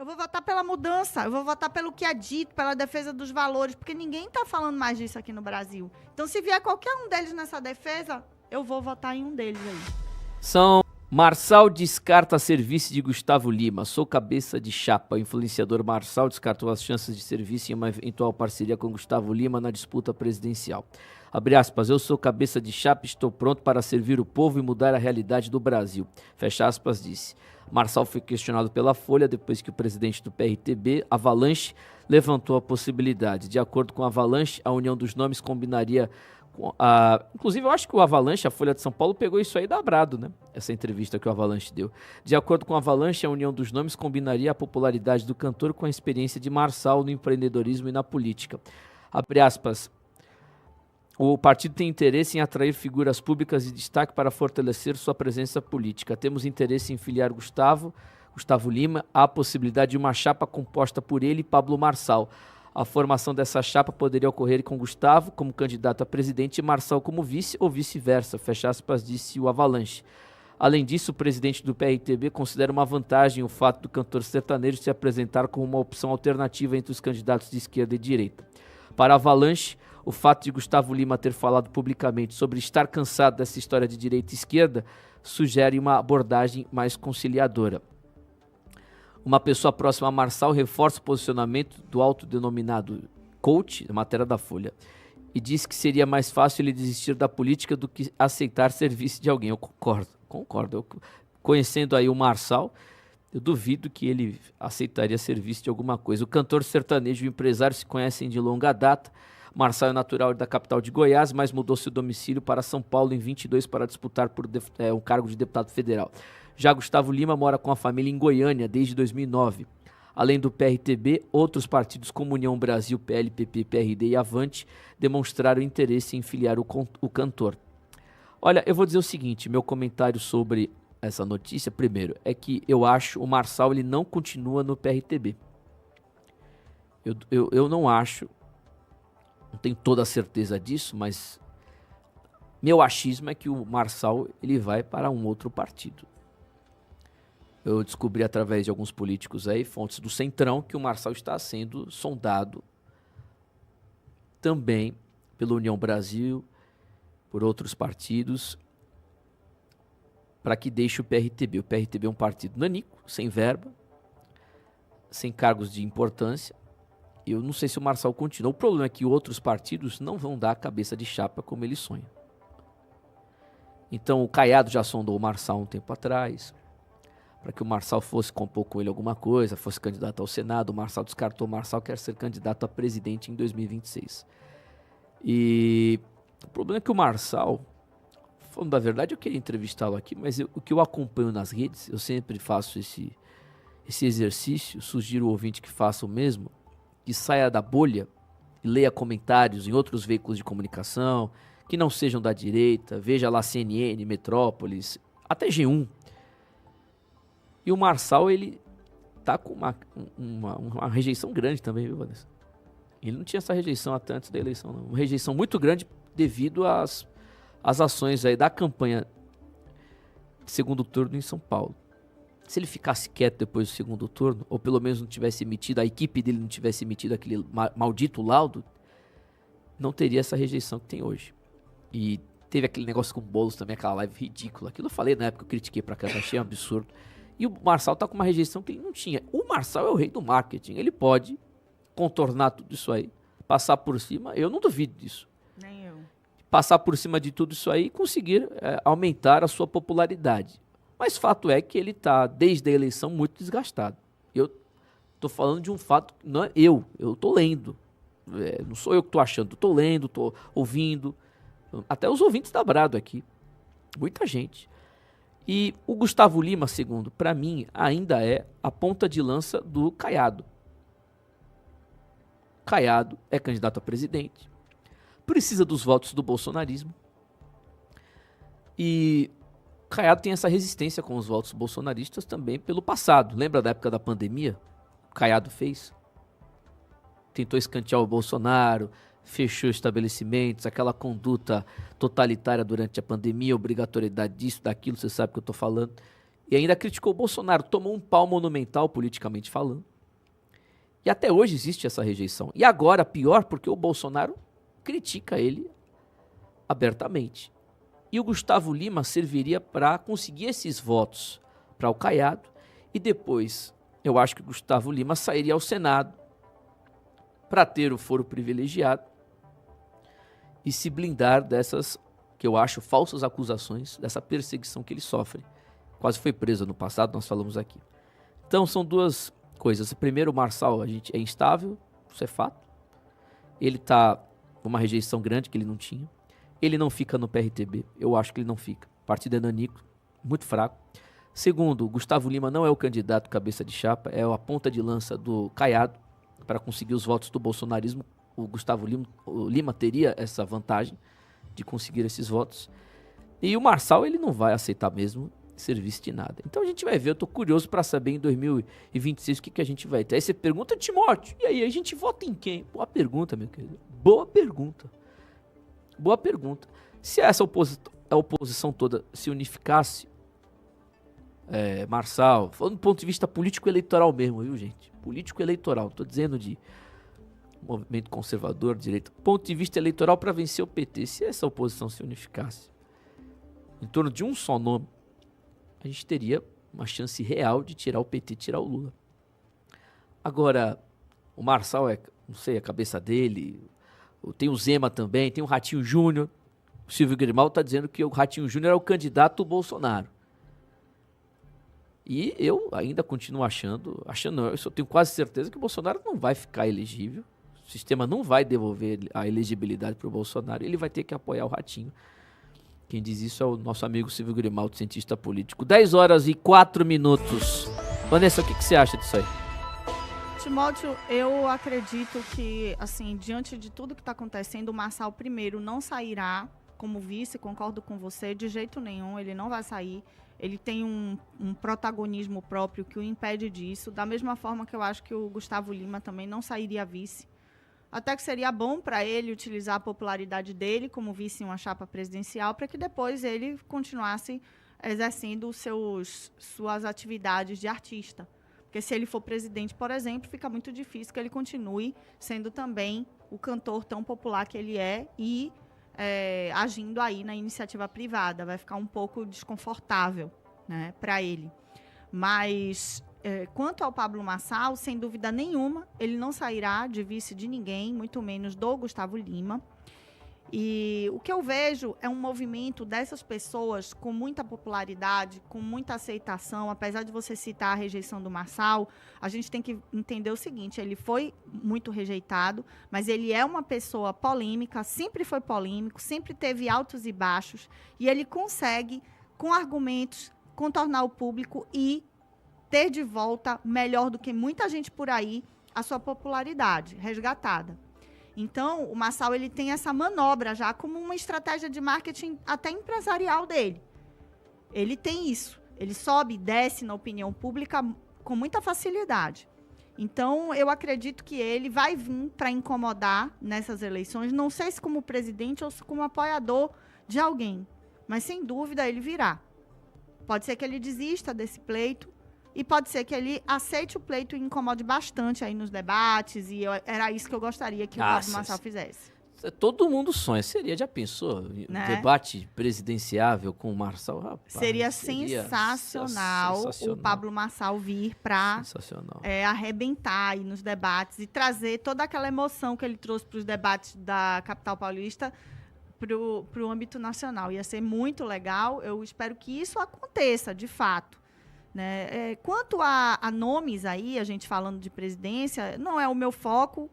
vou votar pela mudança, eu vou votar pelo que é dito, pela defesa dos valores, porque ninguém está falando mais disso aqui no Brasil. Então, se vier qualquer um deles nessa defesa, eu vou votar em um deles aí. Marçal descarta serviço de Gustavo Lima. Sou cabeça de chapa. O influenciador Marçal descartou as chances de serviço em uma eventual parceria com Gustavo Lima na disputa presidencial. Abre aspas, eu sou cabeça de chapa e estou pronto para servir o povo e mudar a realidade do Brasil. Fecha aspas, disse. Marçal foi questionado pela Folha depois que o presidente do PRTB, Avalanche, levantou a possibilidade. De acordo com a Avalanche, a união dos nomes combinaria... Inclusive, eu acho que o Avalanche, a Folha de São Paulo, pegou isso aí da Brado, né? Essa entrevista que o Avalanche deu. De acordo com o Avalanche, a união dos nomes combinaria a popularidade do cantor com a experiência de Marçal no empreendedorismo e na política. Abre aspas. O partido tem interesse em atrair figuras públicas de destaque para fortalecer sua presença política. Temos interesse em filiar Gustavo Lima à possibilidade de uma chapa composta por ele e Pablo Marçal. A formação dessa chapa poderia ocorrer com Gustavo como candidato a presidente e Marçal como vice ou vice-versa, fecha aspas, disse o Avalanche. Além disso, o presidente do PRTB considera uma vantagem o fato do cantor sertanejo se apresentar como uma opção alternativa entre os candidatos de esquerda e direita. Para a Avalanche, o fato de Gustavo Lima ter falado publicamente sobre estar cansado dessa história de direita e esquerda sugere uma abordagem mais conciliadora. Uma pessoa próxima a Marçal reforça o posicionamento do autodenominado coach, na matéria da Folha, e diz que seria mais fácil ele desistir da política do que aceitar serviço de alguém. Eu concordo. Conhecendo aí o Marçal, eu duvido que ele aceitaria serviço de alguma coisa. O cantor sertanejo e o empresário se conhecem de longa data. Marçal é natural da capital de Goiás, mas mudou seu domicílio para São Paulo em 22 para disputar por um cargo de deputado federal. Já Gustavo Lima mora com a família em Goiânia desde 2009. Além do PRTB, outros partidos como União Brasil, PLPP, PRD e Avante demonstraram interesse em filiar o cantor. Olha, eu vou dizer o seguinte, meu comentário sobre essa notícia, primeiro, é que eu acho o Marçal ele não continua no PRTB. Eu não acho, não tenho toda a certeza disso, mas meu achismo é que o Marçal ele vai para um outro partido. Eu descobri através de alguns políticos aí, fontes do Centrão, que o Marçal está sendo sondado também pela União Brasil, por outros partidos, para que deixe o PRTB. O PRTB é um partido nanico, sem verba, sem cargos de importância. Eu não sei se o Marçal continua. O problema é que outros partidos não vão dar a cabeça de chapa como ele sonha. Então o Caiado já sondou o Marçal um tempo atrás, para que o Marçal fosse compor com ele alguma coisa, fosse candidato ao Senado. O Marçal descartou. O Marçal quer ser candidato a presidente em 2026. E o problema é que o Marçal, falando da verdade, eu queria entrevistá-lo aqui, mas o que eu acompanho nas redes, eu sempre faço esse exercício, sugiro ao ouvinte que faça o mesmo, que saia da bolha e leia comentários em outros veículos de comunicação, que não sejam da direita, veja lá CNN, Metrópolis, até G1. E o Marçal, ele tá com uma rejeição grande também, viu, Vanessa? Ele não tinha essa rejeição até antes da eleição, não. Uma rejeição muito grande devido às ações aí da campanha de segundo turno em São Paulo. Se ele ficasse quieto depois do segundo turno, ou pelo menos não tivesse emitido, a equipe dele não tivesse emitido aquele maldito laudo, não teria essa rejeição que tem hoje. E teve aquele negócio com o Boulos também, aquela live ridícula. Aquilo eu falei na época, eu critiquei pra cá, achei um absurdo. E o Marçal tá com uma rejeição que ele não tinha. O Marçal é o rei do marketing. Ele pode contornar tudo isso aí, passar por cima. Eu não duvido disso. Nem eu. Passar por cima de tudo isso aí e conseguir aumentar a sua popularidade. Mas fato é que ele tá, desde a eleição, muito desgastado. Eu tô falando de um fato, não é eu tô lendo. Não sou eu que tô achando, tô lendo, tô ouvindo. Até os ouvintes da Brado aqui. Muita gente. E o Gustavo Lima, segundo, para mim, ainda é a ponta de lança do Caiado. Caiado é candidato a presidente, precisa dos votos do bolsonarismo. E Caiado tem essa resistência com os votos bolsonaristas também pelo passado. Lembra da época da pandemia? O Caiado fez. Tentou escantear o Bolsonaro, fechou estabelecimentos, aquela conduta totalitária durante a pandemia, obrigatoriedade disso, daquilo, você sabe o que eu estou falando. E ainda criticou o Bolsonaro, tomou um pau monumental politicamente falando. E até hoje existe essa rejeição. E agora, pior, porque o Bolsonaro critica ele abertamente. E o Gustavo Lima serviria para conseguir esses votos para o Caiado. E depois, eu acho que o Gustavo Lima sairia ao Senado para ter o foro privilegiado e se blindar dessas, que eu acho, falsas acusações, dessa perseguição que ele sofre. Quase foi preso no passado, nós falamos aqui. Então, são duas coisas. Primeiro, o Marçal é instável, isso é fato. Ele está com uma rejeição grande que ele não tinha. Ele não fica no PRTB, eu acho que ele não fica. O partido é nanico, muito fraco. Segundo, o Gustavo Lima não é o candidato cabeça de chapa, é a ponta de lança do Caiado para conseguir os votos do bolsonarismo. O Gustavo Lima teria essa vantagem de conseguir esses votos. E o Marçal, ele não vai aceitar mesmo serviço de nada. Então a gente vai ver, eu tô curioso para saber em 2026 o que a gente vai ter. Aí você pergunta, Timóteo, e aí a gente vota em quem? Boa pergunta, meu querido. Boa pergunta. Boa pergunta. Se essa oposição toda se unificasse, Marçal, falando do ponto de vista político-eleitoral mesmo, viu, gente? Político-eleitoral, não tô dizendo de movimento conservador, direita. Ponto de vista eleitoral para vencer o PT. Se essa oposição se unificasse em torno de um só nome, a gente teria uma chance real de tirar o PT e tirar o Lula. Agora, o Marçal não sei, a cabeça dele, tem o Zema também, tem o Ratinho Júnior. O Silvio Grimaldo está dizendo que o Ratinho Júnior é o candidato do Bolsonaro. E eu ainda continuo achando não, eu só tenho quase certeza que o Bolsonaro não vai ficar elegível. O sistema não vai devolver a elegibilidade para o Bolsonaro. Ele vai ter que apoiar o Ratinho. Quem diz isso é o nosso amigo Silvio Grimaldo, cientista político. 10h04. Vanessa, o que você acha disso aí? Timóteo, eu acredito que, assim, diante de tudo que está acontecendo, o Marçal, primeiro, não sairá como vice, concordo com você, de jeito nenhum, ele não vai sair. Ele tem um protagonismo próprio que o impede disso, da mesma forma que eu acho que o Gustavo Lima também não sairia vice. Até que seria bom para ele utilizar a popularidade dele como vice em uma chapa presidencial, para que depois ele continuasse exercendo suas atividades de artista. Porque se ele for presidente, por exemplo, fica muito difícil que ele continue sendo também o cantor tão popular que ele é e agindo aí na iniciativa privada. Vai ficar um pouco desconfortável, né, para ele. Mas, quanto ao Pablo Marçal, sem dúvida nenhuma, ele não sairá de vice de ninguém, muito menos do Gustavo Lima. E o que eu vejo é um movimento dessas pessoas com muita popularidade, com muita aceitação. Apesar de você citar a rejeição do Marçal, a gente tem que entender o seguinte: ele foi muito rejeitado, mas ele é uma pessoa polêmica, sempre foi polêmico, sempre teve altos e baixos, e ele consegue, com argumentos, contornar o público e ter de volta, melhor do que muita gente por aí, a sua popularidade resgatada. Então, o Marçal, ele tem essa manobra já como uma estratégia de marketing até empresarial dele. Ele tem isso. Ele sobe e desce na opinião pública com muita facilidade. Então, eu acredito que ele vai vir para incomodar nessas eleições, não sei se como presidente ou se como apoiador de alguém, mas sem dúvida ele virá. Pode ser que ele desista desse pleito, e pode ser que ele aceite o pleito e incomode bastante aí nos debates, e era isso que eu gostaria que o Pablo Marçal fizesse. Todo mundo sonha. Já pensou? Né? Debate presidenciável com o Marçal? Rapaz, seria sensacional o Pablo Marçal vir para arrebentar aí nos debates e trazer toda aquela emoção que ele trouxe para os debates da capital paulista para o âmbito nacional. Ia ser muito legal. Eu espero que isso aconteça, de fato. Né? Quanto a nomes aí, a gente falando de presidência, não é o meu foco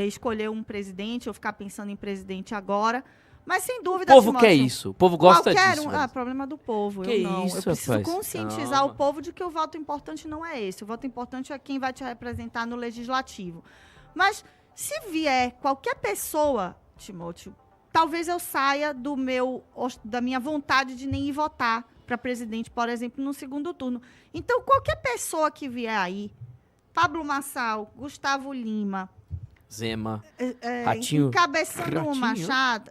escolher um presidente ou ficar pensando em presidente agora, mas sem dúvida... O povo quer isso, o povo gosta disso. Problema do povo, eu não. Eu preciso conscientizar o povo de que o voto importante não é esse, o voto importante é quem vai te representar no legislativo. Mas se vier qualquer pessoa, Timóteo, talvez eu saia da minha vontade de nem ir votar para presidente, por exemplo, no segundo turno. Então, qualquer pessoa que vier aí, Pablo Marçal, Gustavo Lima, Zema, Ratinho, encabeçando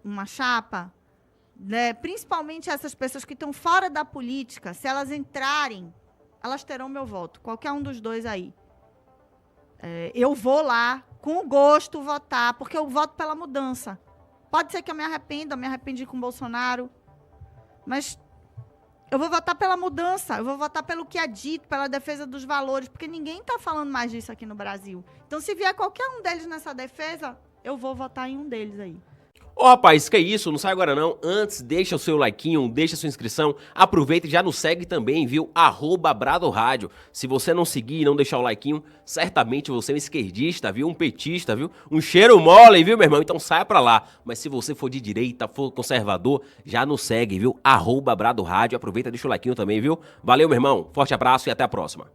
uma chapa, né, principalmente essas pessoas que estão fora da política, se elas entrarem, elas terão meu voto. Qualquer um dos dois aí. Eu vou lá, com gosto, votar, porque eu voto pela mudança. Pode ser que eu me arrependi com o Bolsonaro, mas eu vou votar pela mudança, eu vou votar pelo que é dito, pela defesa dos valores, porque ninguém está falando mais disso aqui no Brasil. Então, se vier qualquer um deles nessa defesa, eu vou votar em um deles aí. Ô rapaz, que isso, não sai agora não. Antes, deixa o seu likeinho, deixa a sua inscrição. Aproveita e já nos segue também, viu? @BradoRádio. Se você não seguir e não deixar o likeinho, certamente você é um esquerdista, viu? Um petista, viu? Um cheiro mole, viu, meu irmão? Então saia pra lá. Mas se você for de direita, for conservador, já nos segue, viu? @BradoRádio. Aproveita e deixa o likeinho também, viu? Valeu, meu irmão. Forte abraço e até a próxima.